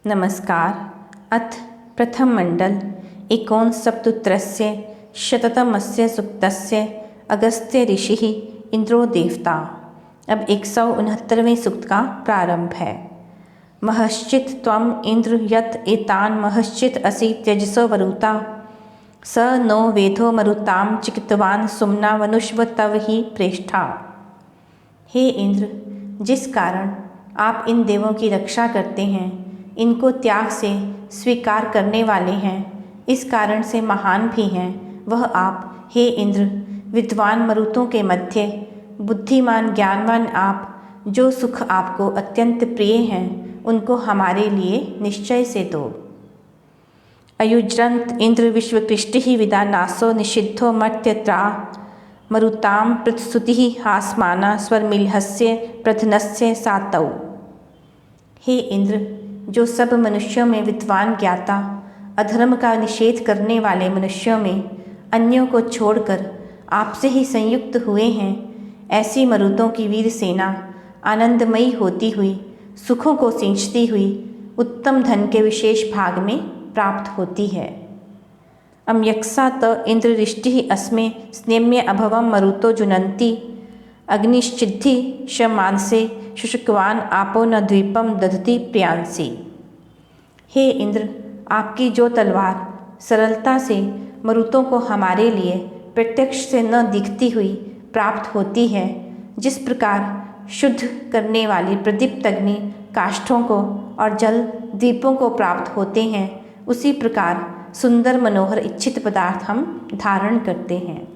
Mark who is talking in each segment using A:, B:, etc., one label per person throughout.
A: नमस्कार। अथ प्रथम मंडल एकोनसप्तुत्तरस्य शततमस्य सूक्तस्य अगस्त्य ऋषिः इंद्रो देवता। अब 169वें सूक्त का प्रारंभ है। महश्चित त्वम इंद्र यत एतान महश्चित असि त्यजसो वरुता स नो वेदो मरुताम चिकितवान सुमना वनुष्व तव ही प्रेष्ठा। हे इंद्र, जिस कारण आप इन देवों की रक्षा करते हैं, इनको त्याग से स्वीकार करने वाले हैं, इस कारण से महान भी हैं, वह आप हे इंद्र, विद्वान मरुतों के मध्य बुद्धिमान ज्ञानवान आप, जो सुख आपको अत्यंत प्रिय हैं, उनको हमारे लिए निश्चय से दो। अयुज्रंत इंद्र विश्वकृष्टि विदानासो निषिद्धो मर्त्यत्रा मरुताम पृथ्सुति हास्माना स्वरमिलहस्य प्रधनस्य सातौ। हे इंद्र, जो सब मनुष्यों में विद्वान ज्ञाता, अधर्म का निषेध करने वाले मनुष्यों में अन्यों को छोड़कर आपसे ही संयुक्त हुए हैं, ऐसी मरुतों की वीर सेना आनंदमयी होती हुई, सुखों को सींचती हुई, उत्तम धन के विशेष भाग में प्राप्त होती है। अम्यक्सा त इंद्ररिष्टि अस्मे स्नेम्य अभवम मरुतो जुनंती अग्निश्चिद्धि श मानसे शुष्कवान आपो न द्वीपम दधति प्रियांसी। हे इंद्र, आपकी जो तलवार सरलता से मरुतों को हमारे लिए प्रत्यक्ष से न दिखती हुई प्राप्त होती है, जिस प्रकार शुद्ध करने वाली प्रदीप्त अग्नि काष्ठों को और जल द्वीपों को प्राप्त होते हैं, उसी प्रकार सुंदर मनोहर इच्छित पदार्थ हम धारण करते हैं।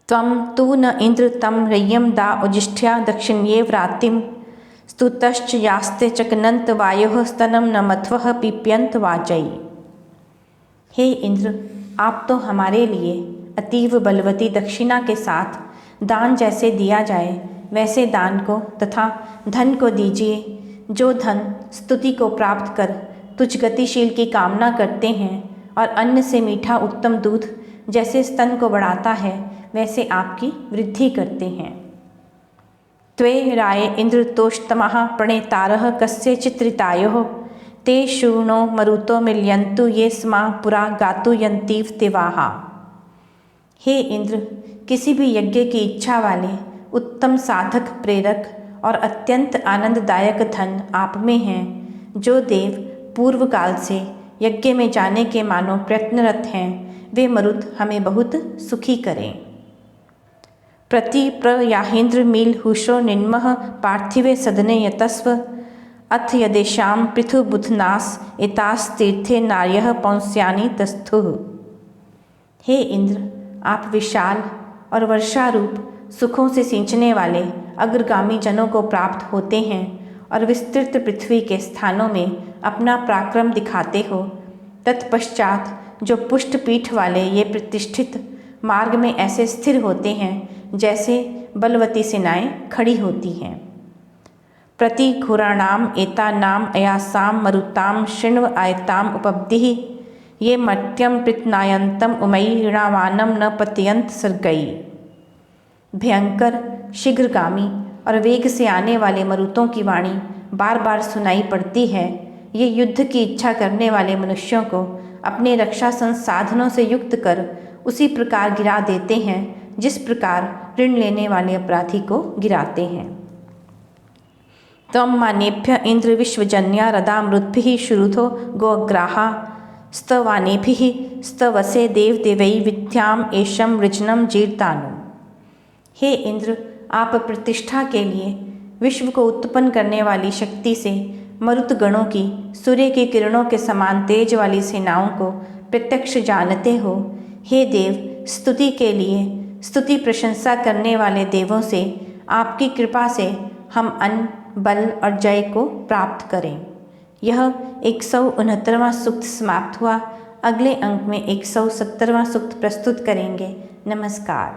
A: त्वं तु न इंद्र तम रय्यम दा उजिष्ठ्या दक्षिण्ये व्रातिम स्तुतश्च यास्ते चकनंत वायोः स्तनम न मध्वः पीप्यंत वाचई। हे इंद्र, आप तो हमारे लिए अतीव बलवती दक्षिणा के साथ दान जैसे दिया जाए वैसे दान को तथा धन को दीजिए, जो धन स्तुति को प्राप्त कर तुझ गतिशील की कामना करते हैं और अन्न से मीठा उत्तम दूध जैसे स्तन को बढ़ाता है, वैसे आपकी वृद्धि करते हैं। त्वे राय इंद्रतोष्तमः प्रणेतारः कस्य चित्रितायोः ते शूर्णो मरुतो मिल्यन्तु ये स्मा पुरा गातुयन्तीव तिवाहा। हे इंद्र, किसी भी यज्ञ की इच्छा वाले उत्तम साधक प्रेरक और अत्यंत आनंददायक धन आप में हैं, जो देव पूर्व काल से यज्ञ में जाने के मानो प्रयत्नरत हैं, वे मरुत हमें बहुत सुखी करें। प्रति प्रयाहेन्द्र मील हुषो निन्मः पार्थिवे सदने यतस्व अथ यदेशाम पृथु बुधनास एतास तीर्थे नार्यः पौंस्यानि तस्थुः। हे इंद्र, आप विशाल और वर्षा रूप सुखों से सिंचने वाले अग्रगामी जनों को प्राप्त होते हैं और विस्तृत पृथ्वी के स्थानों में अपना पराक्रम दिखाते हो। तत्पश्चात जो पुष्ट पीठ वाले ये प्रतिष्ठित मार्ग में ऐसे स्थिर होते हैं जैसे बलवती सेनाएं खड़ी होती हैं। प्रति घोराणाम एतानाम अयासाम मरुताम शृण्व आयताम उपब्धिः ये मर्त्यम पृतनायंतम उमयी ऋणावानम न पत्यंत सर्गई। भयंकर शीघ्रगामी और वेग से आने वाले मरुतों की वाणी बार बार सुनाई पड़ती है। ये युद्ध की इच्छा करने वाले मनुष्यों को अपने रक्षा संसाधनों से युक्त कर उसी प्रकार गिरा देते हैं जिस प्रकार ऋण लेने वाले अपराधी को गिराते हैं। त्वं मानेभ्य इंद्र विश्वजन्या रदा मृद्भिः शुरुधो गोग्राहा स्तवानेभिः स्तवसे देव देवै विद्याम एषम ऋजनम जीर्तानु। हे इंद्र, आप प्रतिष्ठा के लिए विश्व को उत्पन्न करने वाली शक्ति से मरुत गणों की सूर्य की किरणों के समान तेज वाली सेनाओं को प्रत्यक्ष जानते हो। हे देव, स्तुति के लिए स्तुति प्रशंसा करने वाले देवों से आपकी कृपा से हम अन्न, बल और जय को प्राप्त करें। यह 169वां सूक्त समाप्त हुआ। अगले अंक में 170वां सूक्त प्रस्तुत करेंगे। नमस्कार।